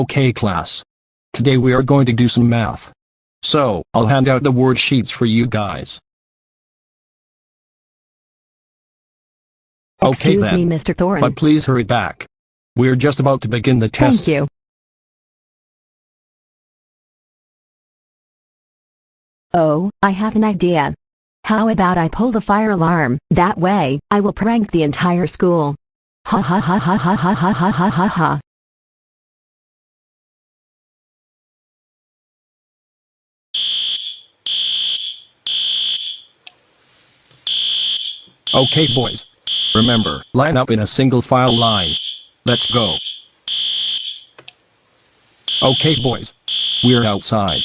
Okay class. Today we are going to do some math. So, I'll hand out the worksheets for you guys. Okay Excuse then. me, Mr. Thorne. But please hurry back. We're just about to begin the test. Thank you. Oh, I have an idea. How about I pull the fire alarm? That way, I will prank the entire school. Ha ha ha ha ha ha ha ha ha ha ha. Okay boys. Remember, line up in a single file line. Let's go. Okay boys. We're outside.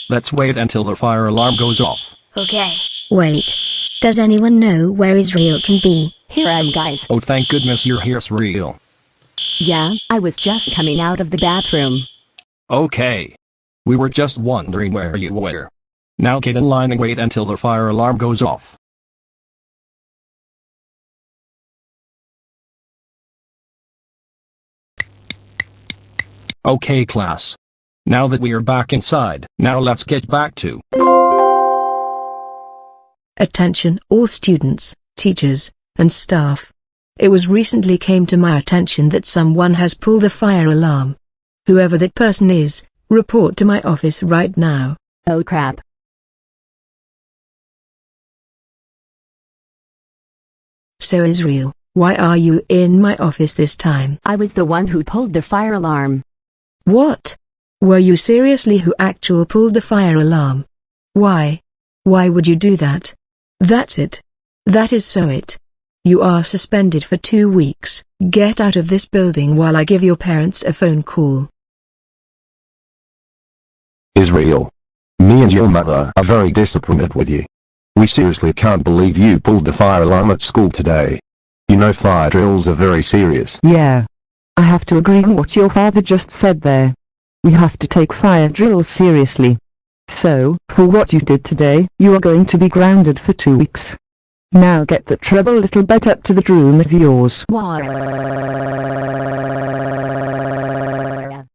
Let's wait until the fire alarm goes off. Okay. Wait. Does anyone know where Isreal can be? Here I am, guys. Oh, thank goodness you're here, Isreal. Yeah, I was just coming out of the bathroom. Okay. We were just wondering where you were. Now get in line and wait until the fire alarm goes off. Okay class. Now that we are back inside, now let's get back to. Attention all students, teachers, and staff. It was recently came to my attention that someone has pulled a fire alarm. Whoever that person is, report to my office right now. Oh crap. So Isreal, why are you in my office this time? I was the one who pulled the fire alarm. What? Were you seriously who actual pulled the fire alarm? Why? Why would you do that? That's it. That is so it. You are suspended for 2 weeks. Get out of this building while I give your parents a phone call. Isreal. Me and your mother are very disappointed with you. We seriously can't believe you pulled the fire alarm at school today. You know fire drills are very serious. Yeah. I have to agree on what your father just said there. We have to take fire drills seriously. So, for what you did today, you are going to be grounded for 2 weeks. Now get the trouble little bit up to the room of yours. Why?